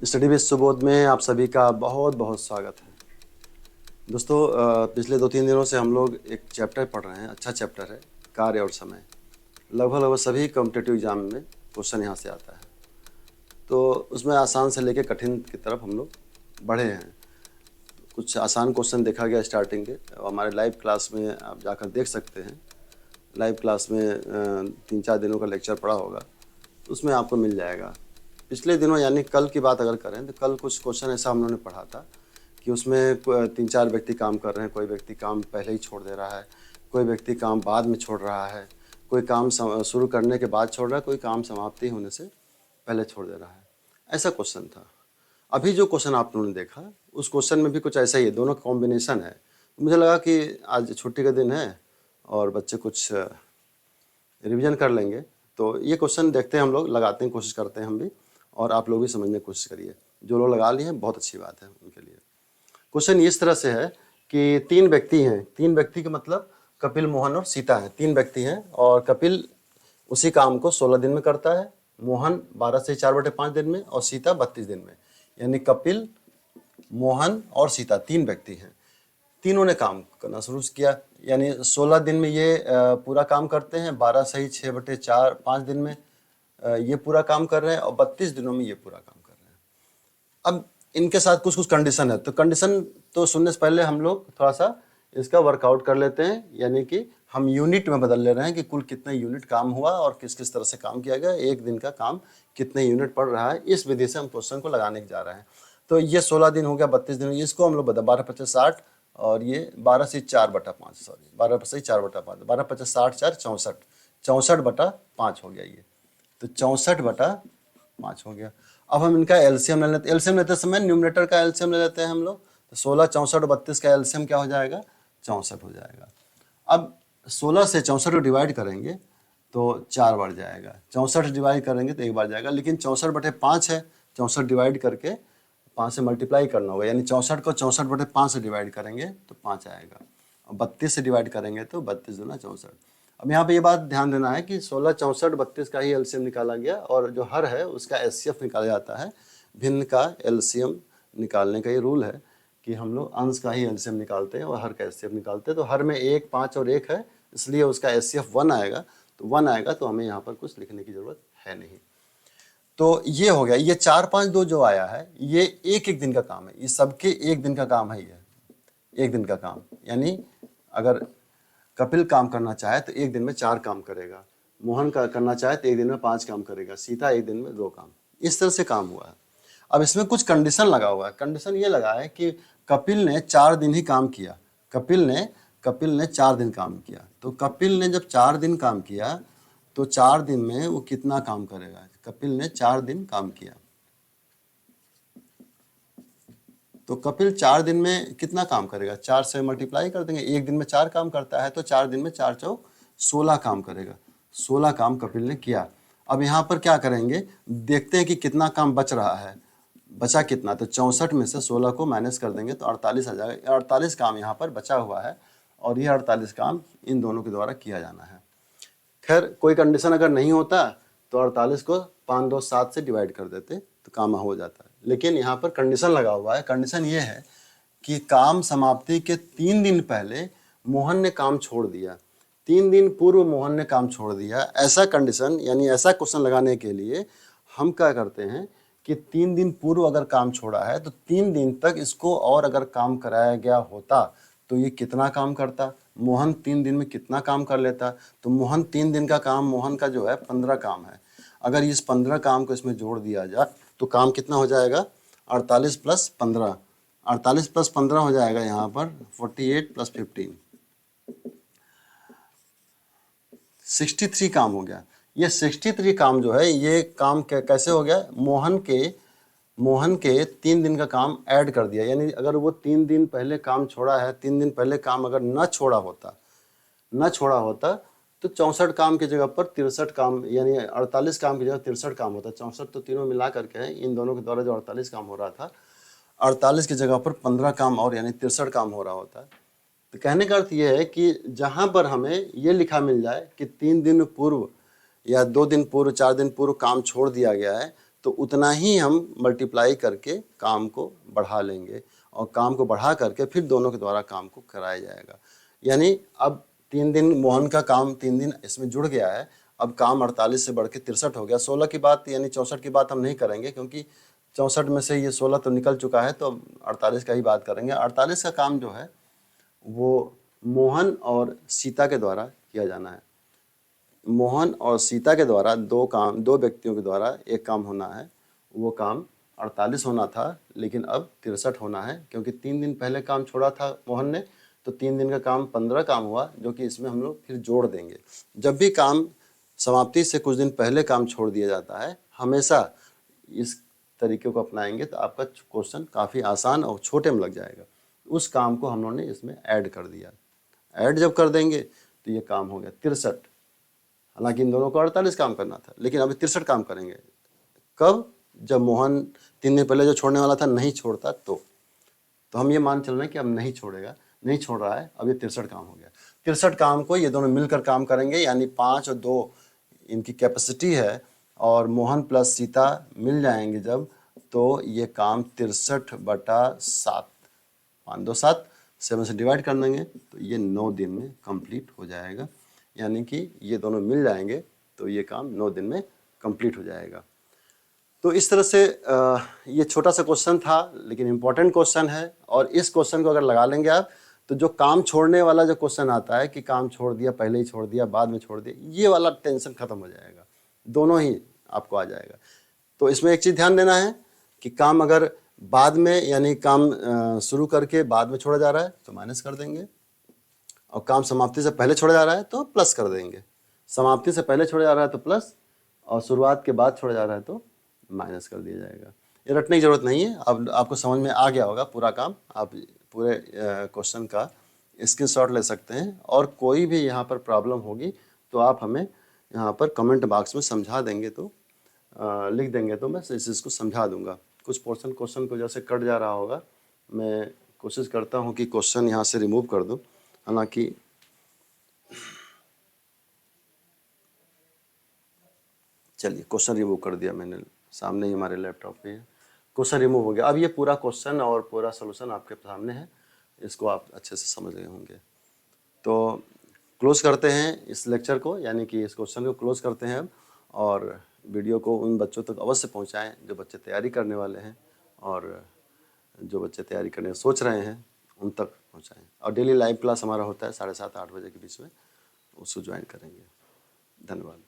Study with Subodh में आप सभी का बहुत बहुत स्वागत है। दोस्तों, पिछले 2-3 दिनों से हम लोग एक चैप्टर पढ़ रहे हैं। अच्छा चैप्टर है, कार्य और समय। लगभग सभी कॉम्पिटिटिव एग्जाम में क्वेश्चन यहाँ से आता है, तो उसमें आसान से लेके कठिन की तरफ हम लोग बढ़े हैं। कुछ आसान क्वेश्चन देखा गया स्टार्टिंग के, हमारे लाइव क्लास में आप जाकर देख सकते हैं। लाइव क्लास में 3-4 दिनों का लेक्चर पढ़ा होगा, उसमें आपको मिल जाएगा। पिछले दिनों यानी कल की बात अगर करें तो कल कुछ क्वेश्चन ऐसा हम लोगों ने पढ़ा था कि उसमें 3-4 व्यक्ति काम कर रहे हैं, कोई व्यक्ति काम पहले ही छोड़ दे रहा है, कोई व्यक्ति काम बाद में छोड़ रहा है, कोई काम शुरू करने के बाद छोड़ रहा है, कोई काम समाप्ति होने से पहले छोड़ दे रहा है। ऐसा क्वेश्चन था। अभी जो क्वेश्चन आप लोगों ने देखा उस क्वेश्चन में भी कुछ ऐसा ही है, दोनों कॉम्बिनेशन है। मुझे लगा कि आज छुट्टी का दिन है और बच्चे कुछ रिवीजन कर लेंगे, तो ये क्वेश्चन देखते हैं, हम लोग लगाते हैं, कोशिश करते हैं हम भी, और आप लोग भी समझने की कोशिश करिए। जो लोग लगा लिए हैं बहुत अच्छी बात है उनके लिए। क्वेश्चन इस तरह से है कि 3 व्यक्ति हैं। 3 व्यक्ति का मतलब कपिल, मोहन और सीता हैं। 3 व्यक्ति हैं और कपिल उसी काम को 16 दिन में करता है, मोहन 12 से 4/5 दिन में और सीता 32 दिन में। यानी कपिल, मोहन और सीता 3 व्यक्ति हैं। तीनों ने काम करना शुरू किया, यानी 16 दिन में ये पूरा काम करते हैं, 12 सही 6/4 5 दिन में ये पूरा काम कर रहे हैं और 32 दिनों में ये पूरा काम कर रहे हैं। अब इनके साथ कुछ कुछ कंडीशन है, तो कंडीशन तो सुनने से पहले हम लोग थोड़ा सा इसका वर्कआउट कर लेते हैं। यानी कि हम यूनिट में बदल ले रहे हैं कि कुल कितने यूनिट काम हुआ और किस किस तरह से काम किया गया, एक दिन का काम कितने यूनिट पड़ रहा है, इस विधि से हम क्वेश्चन को लगाने जा रहे हैं। तो ये 16 दिन हो गया, 32 दिन, इसको हम लोग बता 12×5=60 और ये 12 से 4/5, सॉरी 12 से 4/5, 12×5=60, 4 64, 64/5 हो गया ये, तो 64/5 हो गया। अब हम इनका एलसीएम ले लेते हैं। एलसीएम लेते समय न्यूमरेटर का एलसीएम ले लेते हैं हम लोग, तो 16, 64 और 32 का एलसीएम क्या हो जाएगा? 64 हो जाएगा। अब 16 से 64 को डिवाइड करेंगे तो 4 बार जाएगा, 64 डिवाइड करेंगे तो 1 बार जाएगा, लेकिन 64/5 है, 64 डिवाइड करके 5 से मल्टीप्लाई करना होगा, यानी 64 को 64/5 से डिवाइड करेंगे तो 5 आएगा, और 32 से डिवाइड करेंगे तो 32 दूना 64। अब यहाँ पे ये बात ध्यान देना है कि 16, 64, 32 का ही एलसीएम निकाला गया और जो हर है उसका एचसीएफ निकाला जाता है। भिन्न का एलसीएम निकालने का ये रूल है कि हम लोग अंश का ही एलसीएम निकालते हैं और हर का एचसीएफ निकालते हैं। तो हर में 1, 5 और 1 है, इसलिए उसका एचसीएफ 1 आएगा। तो 1 आएगा तो हमें यहाँ पर कुछ लिखने की जरूरत है नहीं। तो ये हो गया। ये 4, 5, 2 जो आया है ये एक एक दिन का काम है, ये सबके एक दिन का काम है, ये एक दिन का काम। यानी अगर कपिल काम करना चाहे तो एक दिन में 4 काम करेगा, मोहन का करना चाहे तो एक दिन में 5 काम करेगा, सीता एक दिन में 2 काम, इस तरह से काम हुआ है। अब इसमें कुछ कंडीशन लगा हुआ है। कंडीशन ये लगा है कि कपिल ने 4 दिन ही काम किया। कपिल ने 4 दिन काम किया, तो कपिल ने जब 4 दिन काम किया तो 4 दिन में वो कितना काम करेगा? कपिल ने 4 दिन काम किया, तो कपिल 4 दिन में कितना काम करेगा? 4 से मल्टीप्लाई कर देंगे, एक दिन में 4 काम करता है तो 4 दिन में 4 चौक 16 काम करेगा। 16 काम कपिल ने किया। अब यहाँ पर क्या करेंगे, देखते हैं कि कितना काम बच रहा है, बचा कितना, तो 64 में से 16 को माइनस कर देंगे तो 48 आ जाएगा। 48 काम यहाँ पर बचा हुआ है और यह 48 काम इन दोनों के द्वारा किया जाना है। खैर कोई कंडीशन अगर नहीं होता तो 48 को 5, 2, 7 से डिवाइड कर देते तो काम हो जाता है, लेकिन यहाँ पर कंडीशन लगा हुआ है। कंडीशन ये है कि काम समाप्ति के 3 दिन पहले मोहन ने काम छोड़ दिया, 3 दिन पूर्व मोहन ने काम छोड़ दिया। ऐसा कंडीशन यानी ऐसा क्वेश्चन लगाने के लिए हम क्या करते हैं कि 3 दिन पूर्व अगर काम छोड़ा है तो 3 दिन तक इसको और अगर काम कराया गया होता तो ये कितना काम करता, मोहन 3 दिन में कितना काम कर लेता। तो मोहन 3 दिन का काम, मोहन का जो है 15 काम है, अगर इस 15 काम को इसमें जोड़ दिया जाए तो काम कितना हो जाएगा? 48 + 15, 48 + 15 हो जाएगा यहाँ पर 48 + 15, 63 काम हो गया। ये 63 काम जो है ये काम कैसे हो गया? मोहन के 3 दिन का काम ऐड कर दिया, यानी अगर वो 3 दिन पहले काम छोड़ा है, 3 दिन पहले काम अगर न छोड़ा होता तो 64 काम की जगह पर 63 काम, यानी 48 काम की जगह 63 काम होता। 64 तो तीनों मिला करके है, इन दोनों के द्वारा जो 48 काम हो रहा था, 48 की जगह पर 15 काम और यानी 63 काम हो रहा होता है। तो कहने का अर्थ ये है कि जहाँ पर हमें ये लिखा मिल जाए कि 3 दिन पूर्व या 2 दिन पूर्व, 4 दिन पूर्व काम छोड़ दिया गया है, तो उतना ही हम मल्टीप्लाई करके काम को बढ़ा लेंगे और काम को बढ़ा करके फिर दोनों के द्वारा काम को कराया जाएगा। यानी अब 3 दिन मोहन का काम 3 दिन इसमें जुड़ गया है, अब काम 48 से बढ़ के 63 हो गया। 16 की बात यानी 64 की बात हम नहीं करेंगे, क्योंकि 64 में से ये 16 तो निकल चुका है, तो अब 48 का ही बात करेंगे। 48 का काम जो है वो मोहन और सीता के द्वारा किया जाना है। मोहन और सीता के द्वारा दो व्यक्तियों के द्वारा एक काम होना है। वो काम 48 होना था, लेकिन अब 63 होना है, क्योंकि 3 दिन पहले काम छोड़ा था मोहन ने, तो 3 दिन का काम 15 काम हुआ, जो कि इसमें हम लोग फिर जोड़ देंगे। जब भी काम समाप्ति से कुछ दिन पहले काम छोड़ दिया जाता है, हमेशा इस तरीके को अपनाएंगे तो आपका क्वेश्चन काफ़ी आसान और छोटे में लग जाएगा। उस काम को हम लोगों ने इसमें ऐड कर दिया। ऐड जब कर देंगे तो ये काम हो गया 63। हालांकि इन दोनों को 48 काम करना था, लेकिन अभी 63 काम करेंगे। कब? जब मोहन 3 दिन पहले जो छोड़ने वाला था नहीं छोड़ता तो हम ये मान चल रहे हैं कि अब नहीं छोड़ेगा, नहीं छोड़ रहा है, अब ये 63 काम हो गया। 63 काम को ये दोनों मिलकर काम करेंगे, यानी 5 और 2 इनकी कैपेसिटी है, और मोहन प्लस सीता मिल जाएंगे जब, तो ये काम 63/7, 5 2 7, 7 से डिवाइड कर देंगे तो ये 9 दिन में कंप्लीट हो जाएगा। यानी कि ये दोनों मिल जाएंगे तो ये काम 9 दिन में कंप्लीट हो जाएगा। तो इस तरह से ये छोटा सा क्वेश्चन था, लेकिन इम्पोर्टेंट क्वेश्चन है। और इस क्वेश्चन को अगर लगा लेंगे आप, तो जो काम छोड़ने वाला जो क्वेश्चन आता है कि काम छोड़ दिया, पहले ही छोड़ दिया, बाद में छोड़ दिया, ये वाला टेंशन खत्म हो जाएगा, दोनों ही आपको आ जाएगा। तो इसमें एक चीज़ ध्यान देना है कि काम अगर बाद में, यानी काम शुरू करके बाद में छोड़ा जा रहा है तो माइनस कर देंगे, और काम समाप्ति से पहले छोड़ा जा रहा है तो प्लस कर देंगे। समाप्ति से पहले छोड़ा जा रहा है तो प्लस, और शुरुआत के बाद छोड़ा जा रहा है तो माइनस कर दिया जाएगा। ये रटने की जरूरत नहीं है, अब आपको समझ में आ गया होगा पूरा काम। आप पूरे क्वेश्चन का स्क्रीनशॉट ले सकते हैं, और कोई भी यहाँ पर प्रॉब्लम होगी तो आप हमें यहाँ पर कमेंट बॉक्स में समझा देंगे, तो लिख देंगे तो मैं इस चीज़ को समझा दूंगा। कुछ पोर्शन क्वेश्चन को जैसे कट जा रहा होगा, मैं कोशिश करता हूँ कि क्वेश्चन यहाँ से रिमूव कर दूँ। हालांकि चलिए क्वेश्चन रिमूव कर दिया मैंने, सामने ही हमारे लैपटॉप पे है, क्वेश्चन रिमूव हो गया। अब ये पूरा क्वेश्चन और पूरा सोल्यूशन आपके सामने है, इसको आप अच्छे से समझ गए होंगे। तो क्लोज करते हैं इस लेक्चर को, यानी कि इस क्वेश्चन को क्लोज करते हैं अब, और वीडियो को उन बच्चों तक अवश्य पहुंचाएं जो बच्चे तैयारी करने वाले हैं, और जो बच्चे तैयारी करने सोच रहे हैं उन तक पहुंचाएं। और डेली लाइव क्लास हमारा होता है 7:30 8 बजे के बीच में, उसको ज्वाइन करेंगे। धन्यवाद।